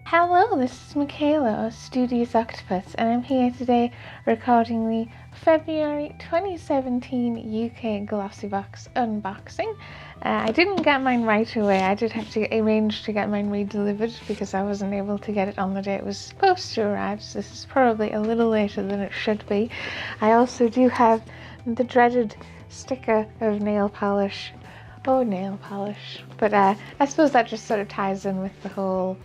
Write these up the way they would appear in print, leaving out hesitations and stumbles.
Hello, this is Michaela of Studios Octopus, and I'm here today recording the February 2017 UK GlossyBox unboxing. I didn't get mine right away. I did have to arrange to get mine re-delivered because I wasn't able to get it on the day it was supposed to arrive, so this is probably a little later than it should be. I also do have the dreaded sticker of nail polish. Oh, nail polish. But I suppose that just sort of ties in with the whole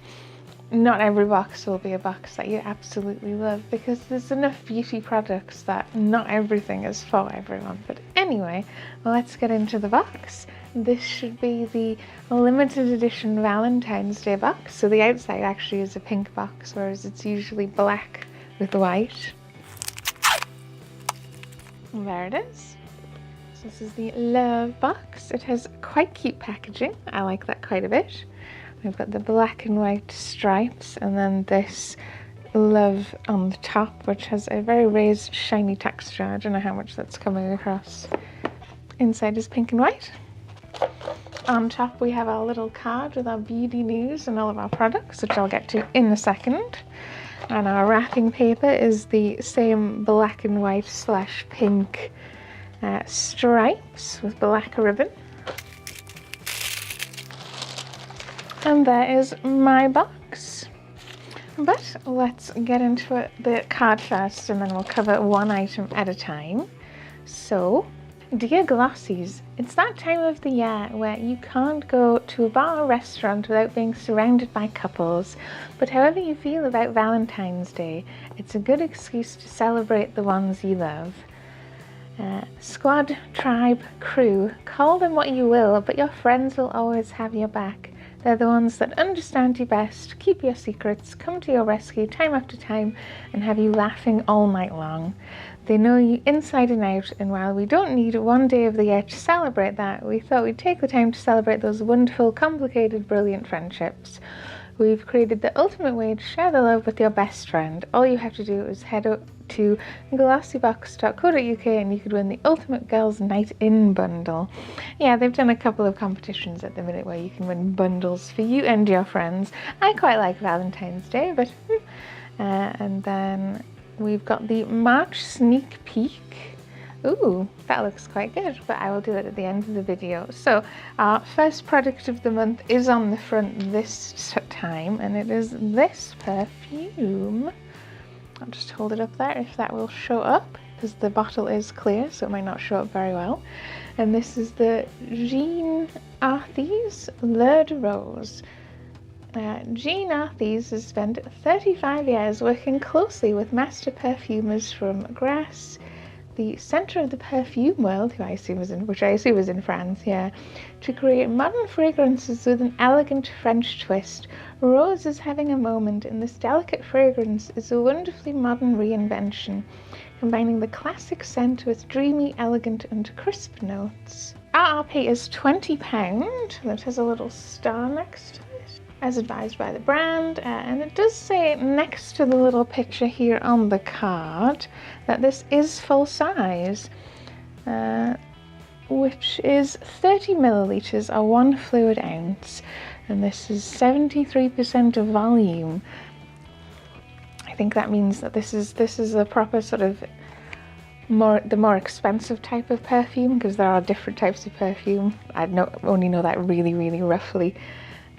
not every box will be a box that you absolutely love, because there's enough beauty products that not everything is for everyone. But anyway, let's get into the box. This should be the limited edition Valentine's Day box. So the outside actually is a pink box, whereas it's usually black with white. And there it is. So this is the love box. It has quite cute packaging. I like that quite a bit. We've got the black and white stripes, and then this love on the top, which has a very raised, shiny texture. I don't know how much that's coming across. Inside is pink and white. On top we have our little card with our beauty news and all of our products, which I'll get to in a second. And our wrapping paper is the same black and white / pink stripes with black ribbon. And there is my box. But let's get into the card first, and then we'll cover one item at a time. So, dear Glossies, it's that time of the year where you can't go to a bar or restaurant without being surrounded by couples. But however you feel about Valentine's Day, it's a good excuse to celebrate the ones you love. Squad, tribe, crew, call them what you will, but your friends will always have your back. They're the ones that understand you best, keep your secrets, come to your rescue time after time, and have you laughing all night long. They know you inside and out, and while we don't need one day of the year to celebrate that, we thought we'd take the time to celebrate those wonderful, complicated, brilliant friendships. We've created the ultimate way to share the love with your best friend. All you have to do is head up to glossybox.co.uk and you could win the Ultimate Girls Night In bundle. Yeah, they've done a couple of competitions at the minute where you can win bundles for you and your friends. I quite like Valentine's Day, but and then we've got the March sneak peek. Ooh, that looks quite good, but I will do it at the end of the video. So our first product of the month is on the front this time, and it is this perfume. I'll just hold it up there if that will show up, because the bottle is clear, so it might not show up very well. And this is the Jean Arthes Le de Rose. Jean Arthes has spent 35 years working closely with master perfumers from Grasse, the centre of the perfume world, which I assume is in France, yeah, to create modern fragrances with an elegant French twist. Rose is having a moment, and this delicate fragrance is a wonderfully modern reinvention, combining the classic scent with dreamy, elegant and crisp notes. RRP is £20. That has a little star next to it, as advised by the brand, and it does say next to the little picture here on the card that this is full size, which is 30 millilitres or 1 fluid ounce, and this is 73% of volume. I think that means that this is a proper sort of the more expensive type of perfume, because there are different types of perfume. I only know that really, really roughly.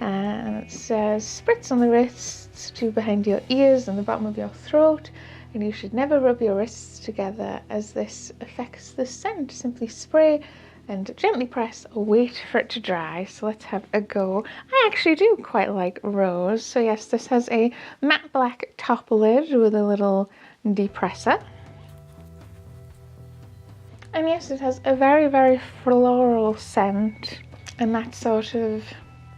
And it says, spritz on the wrists to behind your ears and the bottom of your throat, and you should never rub your wrists together as this affects the scent. Simply spray and gently press or wait for it to dry. So let's have a go. I actually do quite like Rose. So yes, this has a matte black top lid with a little depressor. And yes, it has a very, very floral scent, and that sort of,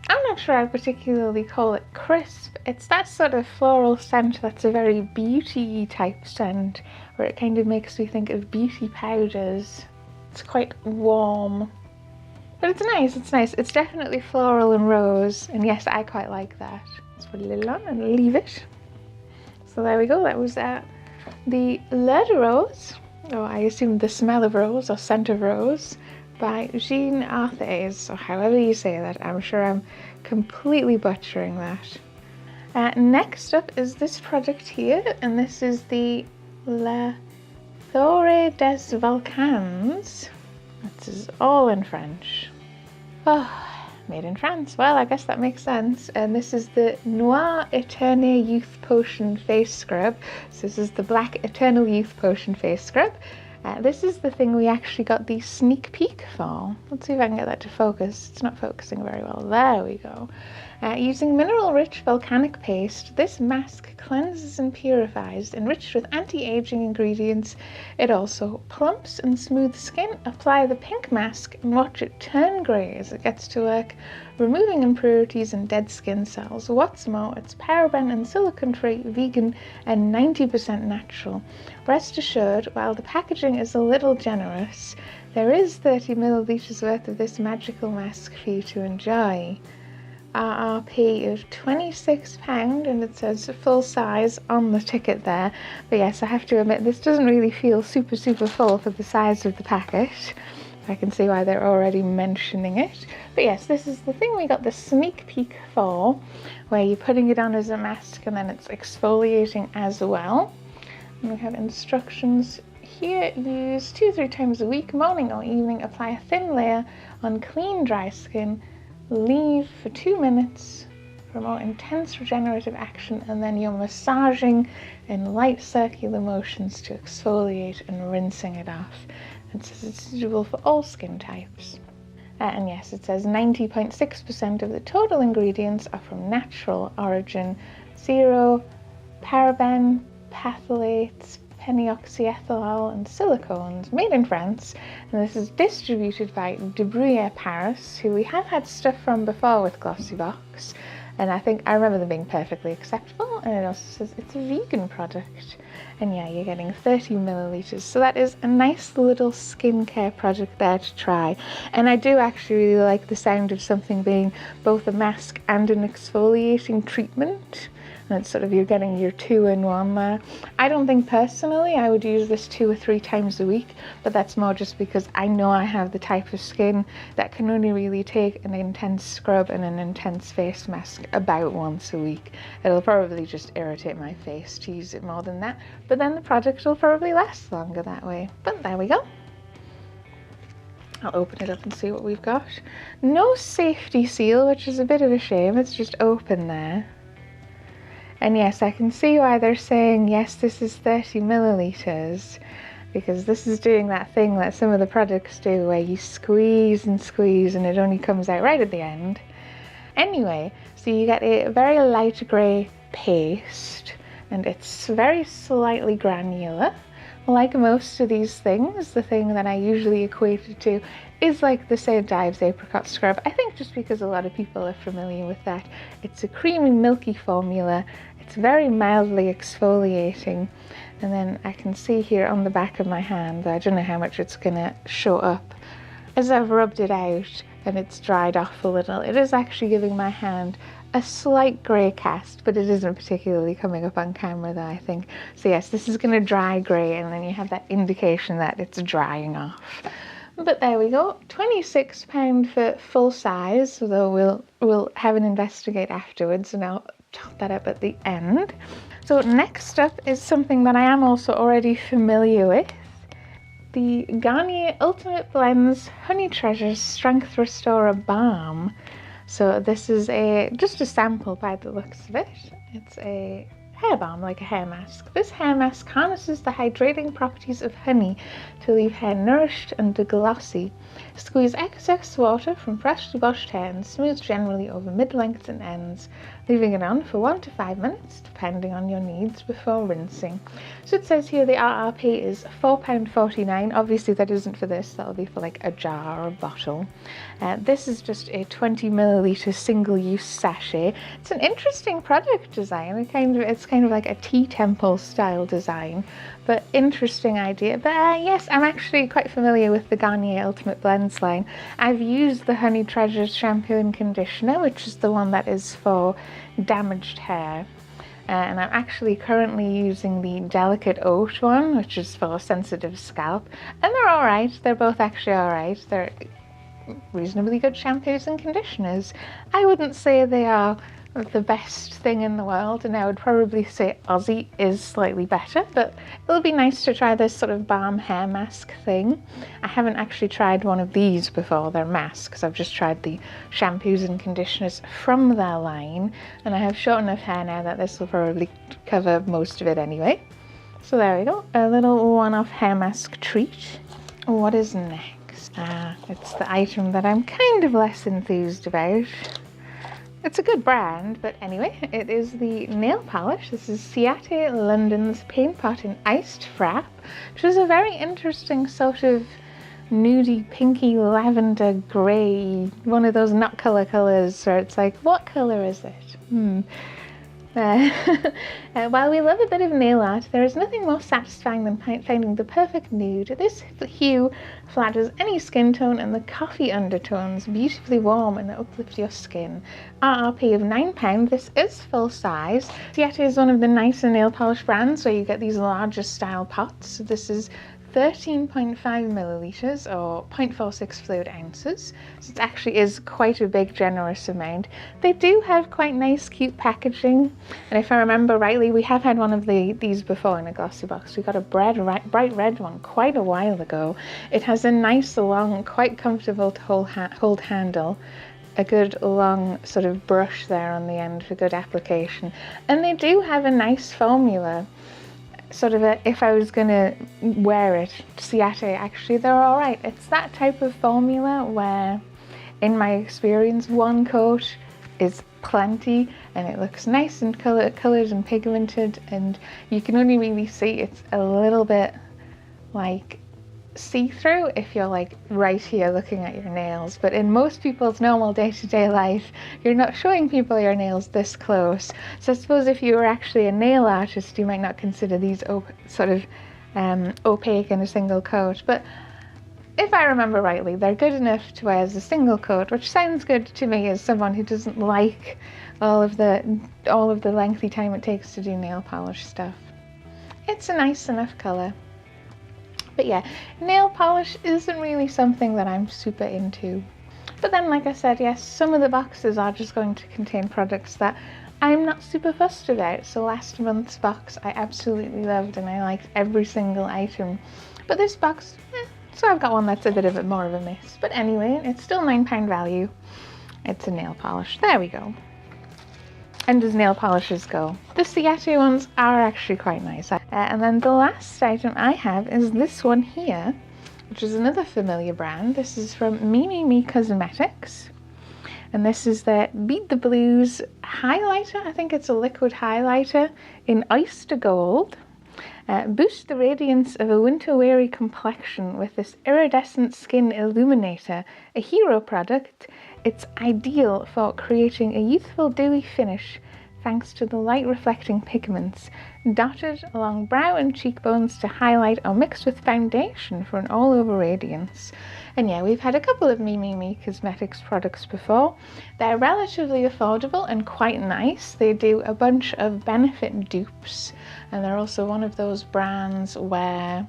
I'm not sure I'd particularly call it crisp. It's that sort of floral scent that's a very beauty type scent, where it kind of makes me think of beauty powders. It's quite warm, but it's nice, it's nice. It's definitely floral and rose, and yes, I quite like that. Let's put a little on and leave it. So there we go, that was the Le de Rose, or I assume the smell of rose or scent of rose, by Jean Arthes, or however you say that. I'm sure I'm completely butchering that. Next up is this product here, and this is the lavalier des Volcans. This is all in French. Oh, made in France. Well, I guess that makes sense. And this is the Noir Eternal Youth Potion Face Scrub. So this is the Black Eternal Youth Potion Face Scrub. This is the thing we actually got the sneak peek for. Let's see if I can get that to focus. It's not focusing very well. There we go. Using mineral-rich volcanic paste, this mask cleanses and purifies. Enriched with anti-aging ingredients, it also plumps and smooths skin. Apply the pink mask and watch it turn grey as it gets to work, removing impurities and dead skin cells. What's more, it's paraben and silicone-free, vegan, and 90% natural. Rest assured, while the packaging is a little generous, there is 30 millilitres worth of this magical mask for you to enjoy. RRP of £26, and it says full size on the ticket there. But yes, I have to admit, this doesn't really feel super full for the size of the packet. I can see why they're already mentioning it. But yes, this is the thing we got the sneak peek for, where you're putting it on as a mask and then it's exfoliating as well. And we have instructions here. Use 2-3 times a week, morning or evening. Apply a thin layer on clean, dry skin. Leave for 2 minutes for more intense regenerative action, and then you're massaging in light circular motions to exfoliate and rinsing it off. It says it's suitable for all skin types. And yes, it says 90.6% of the total ingredients are from natural origin, 0 paraben, phthalates, pentoxyethanol and silicones, made in France, and this is distributed by Boya Paris, who we have had stuff from before with GlossyBox, and I remember them being perfectly acceptable. And it also says it's a vegan product, and yeah, you're getting 30 millilitres, so that is a nice little skincare product there to try. And I do actually really like the sound of something being both a mask and an exfoliating treatment. And it's sort of, you're getting your 2-in-1 there. I don't think personally I would use this 2 or 3 times a week, but that's more just because I know I have the type of skin that can only really take an intense scrub and an intense face mask about once a week. It'll probably just irritate my face to use it more than that, but then the product will probably last longer that way. But there we go. I'll open it up and see what we've got. No safety seal, which is a bit of a shame. It's just open there. And yes, I can see why they're saying, yes, this is 30 millilitres, because this is doing that thing that some of the products do where you squeeze and squeeze and it only comes out right at the end. Anyway, so you get a very light grey paste, and it's very slightly granular. Like most of these things, the thing that I usually equate it to is like the St. Ives apricot scrub. I think just because a lot of people are familiar with that. It's a creamy, milky formula. It's very mildly exfoliating. And then I can see here on the back of my hand, I don't know how much it's going to show up, as I've rubbed it out and it's dried off a little, it is actually giving my hand a slight grey cast, but it isn't particularly coming up on camera though, I think. So yes, this is going to dry grey, and then you have that indication that it's drying off. But there we go, £26 for full size, although we'll have an investigate afterwards, and I'll top that up at the end. So next up is something that I am also already familiar with. The Garnier Ultimate Blends Honey Treasures Strength Restorer Balm. So this is just a sample by the looks of it. It's a hair balm, like a hair mask. This hair mask harnesses the hydrating properties of honey to leave hair nourished and glossy. Squeeze excess water from freshly washed hair and smooth generally over mid-lengths and ends, leaving it on for 1 to 5 minutes, depending on your needs, before rinsing. So it says here the RRP is £4.49. Obviously that isn't for this, that'll be for like a jar or a bottle. This is just a 20 millilitre single-use sachet. It's an interesting product design. It's kind of like a tea temple style design, but interesting idea. But yes, I'm actually quite familiar with the Garnier Ultimate Blends line. I've used the Honey Treasures shampoo and conditioner, which is the one that is for damaged hair. And I'm actually currently using the Delicate Oat one, which is for sensitive scalp. And they're alright. They're both actually alright. They're reasonably good shampoos and conditioners. I wouldn't say they are the best thing in the world, and I would probably say Aussie is slightly better, but it'll be nice to try this sort of balm hair mask thing. I haven't actually tried one of these before, they're masks. I've just tried the shampoos and conditioners from their line, and I have short enough hair now that this will probably cover most of it anyway. So there we go, a little one-off hair mask treat. What is next? It's the item that I'm kind of less enthused about. It's a good brand, but anyway, it is the nail polish. This is Ciate London's Paint Pot in Iced Frap, which is a very interesting sort of nudie, pinky, lavender grey, one of those not colours where it's like, what colour is it? While we love a bit of nail art, there is nothing more satisfying than finding the perfect nude. This hue flatters any skin tone, and the coffee undertones beautifully warm and uplift your skin. RRP of £9. This is full size. Ciate is one of the nicer nail polish brands where you get these larger style pots. This is 13.5 millilitres or 0.46 fluid ounces, so it actually is quite a big generous amount. They do have quite nice cute packaging, and if I remember rightly, we have had one of these before in a GlossyBox. We got a bright red one quite a while ago. It has a nice long, quite comfortable to hold handle, a good long sort of brush there on the end for good application, and they do have a nice formula. Sort of if I was gonna wear it, Ciate, actually they're all right. It's that type of formula where, in my experience, one coat is plenty and it looks nice and coloured and pigmented, and you can only really see it's a little bit like see-through if you're like right here looking at your nails, but in most people's normal day-to-day life you're not showing people your nails this close. So I suppose if you were actually a nail artist you might not consider these sort of opaque in a single coat, but if I remember rightly they're good enough to wear as a single coat, which sounds good to me as someone who doesn't like all of the lengthy time it takes to do nail polish stuff. It's a nice enough colour. But yeah, nail polish isn't really something that I'm super into. But then, like I said, yes, some of the boxes are just going to contain products that I'm not super fussed about. So last month's box I absolutely loved and I liked every single item. But this box, so I've got one that's a bit of more of a miss. But anyway, it's still £9 value. It's a nail polish. There we go. And as nail polishes go, the Ciate ones are actually quite nice. And then the last item I have is this one here, which is another familiar brand. This is from Me Cosmetics, and this is their Beat the Blues highlighter. I think it's a liquid highlighter in Oyster Gold. Boost the radiance of a winter-weary complexion with this iridescent skin illuminator, a hero product. It's ideal for creating a youthful dewy finish thanks to the light reflecting pigments dotted along brow and cheekbones to highlight or mixed with foundation for an all-over radiance. And yeah, we've had a couple of Me Cosmetics products before. They're relatively affordable and quite nice. They do a bunch of benefit dupes, and they're also one of those brands where,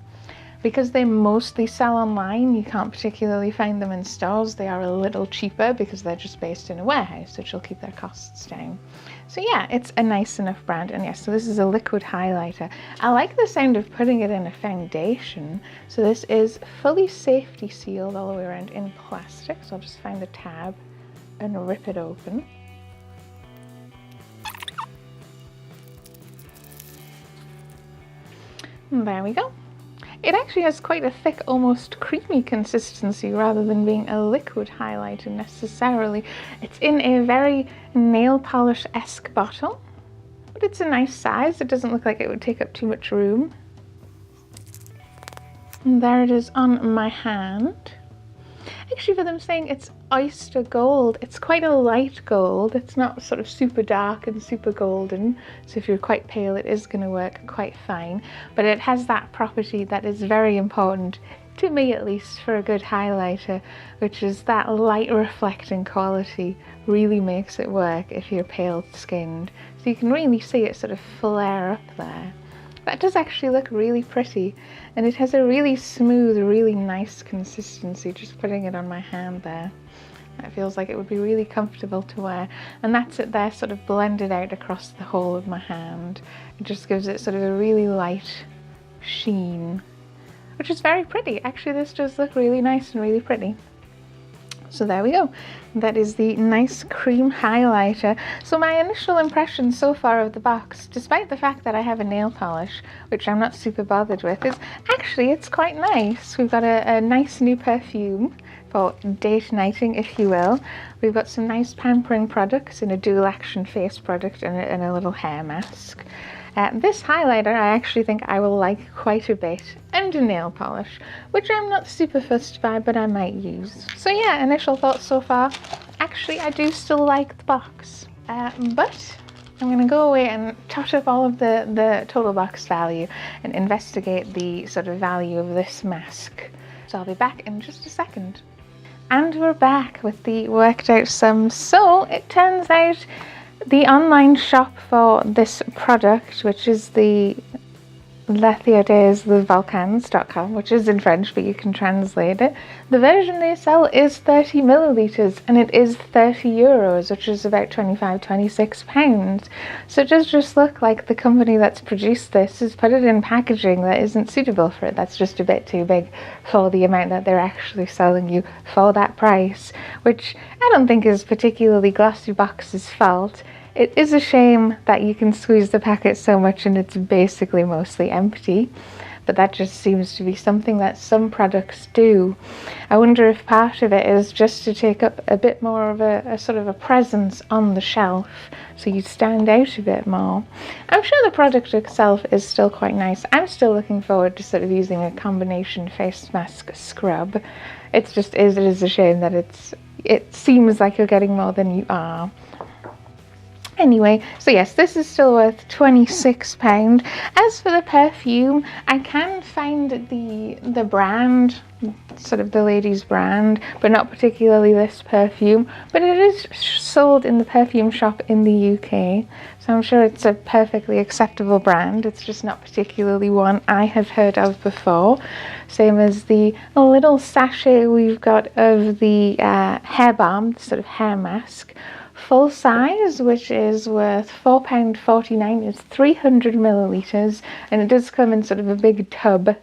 because they mostly sell online, you can't particularly find them in stores. They are a little cheaper because they're just based in a warehouse, which will keep their costs down. So yeah, it's a nice enough brand. And yes, so this is a liquid highlighter. I like the sound of putting it in a foundation. So this is fully safety sealed all the way around in plastic. So I'll just find the tab and rip it open. And there we go. It actually has quite a thick, almost creamy consistency rather than being a liquid highlighter necessarily. It's in a very nail polish-esque bottle, but it's a nice size. It doesn't look like it would take up too much room. And there it is on my hand. Actually, for them saying it's oyster gold, it's quite a light gold. It's not sort of super dark and super golden, so if you're quite pale it is going to work quite fine, but it has that property that is very important to me, at least, for a good highlighter, which is that light reflecting quality really makes it work if you're pale skinned, so you can really see it sort of flare up there. That does actually look really pretty, and it has a really smooth, really nice consistency, just putting it on my hand there. It feels like it would be really comfortable to wear, and that's it there, sort of blended out across the whole of my hand. It just gives it sort of a really light sheen, which is very pretty. Actually, this does look really nice and really pretty. So there we go. That is the nice cream highlighter. So my initial impression so far of the box, despite the fact that I have a nail polish, which I'm not super bothered with, is actually it's quite nice. We've got a nice new perfume for date nighting, if you will. We've got some nice pampering products in a dual action face product and a little hair mask. This highlighter I actually think I will like quite a bit, and a nail polish, which I'm not super fussed by, but I might use. So yeah, initial thoughts so far, actually I do still like the box, but I'm going to go away and tot up all of the total box value and investigate the sort of value of this mask. So I'll be back in just a second. And we're back with the worked out sum. So it turns out the online shop for this product, which is the lavalier.com, which is in French, but you can translate it. The version they sell is 30 milliliters, and it is €30, which is about £25–26. So it does just look like the company that's produced this has put it in packaging that isn't suitable for it. That's just a bit too big for the amount that they're actually selling you for that price, which I don't think is particularly GlossyBox's fault. It is a shame that you can squeeze the packet so much and it's basically mostly empty, but that just seems to be something that some products do. I wonder if part of it is just to take up a bit more of a sort of a presence on the shelf, so you stand out a bit more. I'm sure the product itself is still quite nice. I'm still looking forward to sort of using a combination face mask scrub. It is a shame that it seems like you're getting more than you are. Anyway, so yes, this is still worth £26. As for the perfume, I can find the brand, sort of the lady's brand, but not particularly this perfume. But it is sold in the perfume shop in the UK, so I'm sure it's a perfectly acceptable brand. It's just not particularly one I have heard of before. Same as the little sachet we've got of the hair balm, the sort of hair mask. Full size, which is worth £4.49. It's 300 milliliters, and it does come in sort of a big tub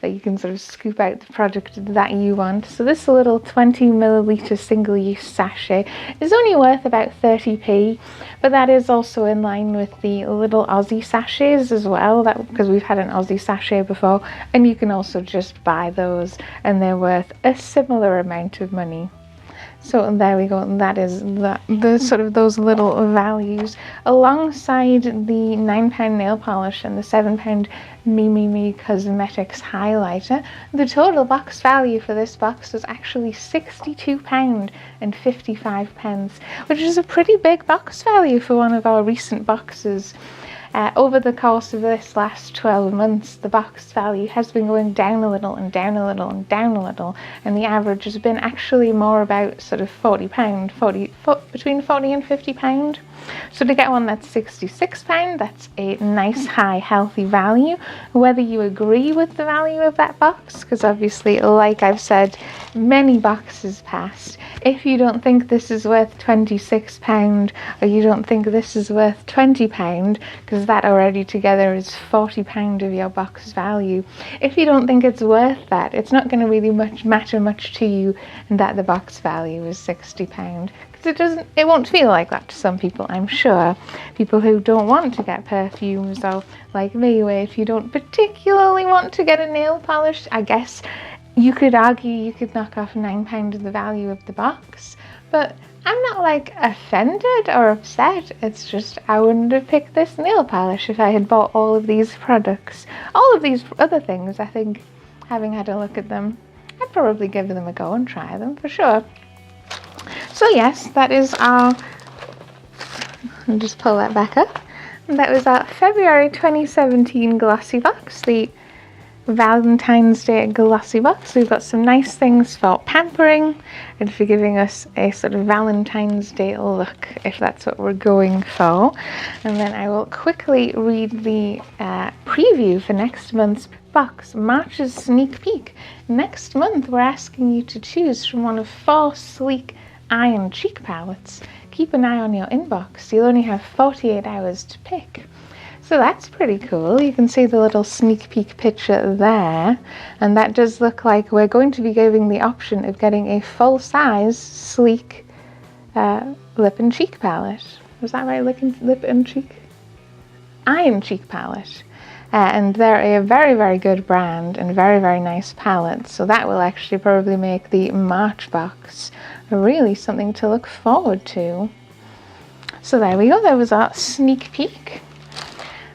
that you can sort of scoop out the product that you want. So this little 20 milliliter single-use sachet is only worth about 30p, but that is also in line with the little Aussie sachets as well, because we've had an Aussie sachet before, and you can also just buy those and they're worth a similar amount of money. So there we go, and that is the sort of those little values, alongside the £9 nail polish and the £7 Me Cosmetics highlighter. The total box value for this box was actually £62.55, which is a pretty big box value for one of our recent boxes. Over the course of this last 12 months, the box value has been going down a little and down a little and down a little, and the average has been actually more about sort of £40, between £40 and £50. So to get one that's £66, that's a nice, high, healthy value. Whether you agree with the value of that box, because obviously, like I've said, many boxes past, if you don't think this is worth £26, or you don't think this is worth £20, because that already together is £40 of your box value. If you don't think it's worth that, it's not going to really matter much to you that the box value is £60. It won't feel like that to some people, I'm sure. People who don't want to get perfumes, or like me, where if you don't particularly want to get a nail polish, I guess you could argue you could knock off £9 of the value of the box. But I'm not like offended or upset. It's just I wouldn't have picked this nail polish if I had bought all of these products. All of these other things, I think, having had a look at them, I'd probably give them a go and try them for sure. So yes, that is our, I'll just pull that back up. That was our February 2017 GlossyBox, the Valentine's Day GlossyBox. We've got some nice things for pampering and for giving us a sort of Valentine's Day look, if that's what we're going for. And then I will quickly read the preview for next month's box, March's sneak peek. Next month we're asking you to choose from one of 4 sleek iron cheek palettes, keep an eye on your inbox. You'll only have 48 hours to pick. So that's pretty cool. You can see the little sneak peek picture there, and that does look like we're going to be giving the option of getting a full-size, sleek lip and cheek palette. Was that right? Lip and cheek? Iron cheek palette. And they're a very, very good brand and very, very nice palette. So that will actually probably make the March box really something to look forward to. So there we go. There was our sneak peek.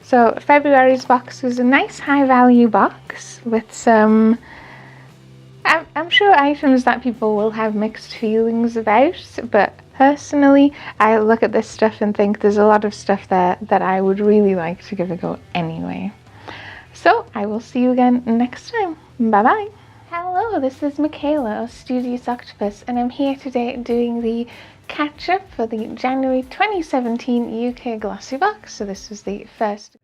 So February's box was a nice high value box with some, I'm sure, items that people will have mixed feelings about, but personally I look at this stuff and think there's a lot of stuff there that I would really like to give a go anyway. So I will see you again next time. Bye bye. Hello, this is Michaela of Studious Octopus, and I'm here today doing the catch-up for the January 2017 UK GlossyBox. So this was the first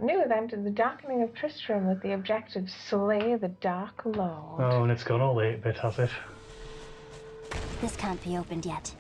new event in the Darkening of Tristram with the objective Slay the Dark Lord. Oh, and it's gone all 8-bit, has it? This can't be opened yet.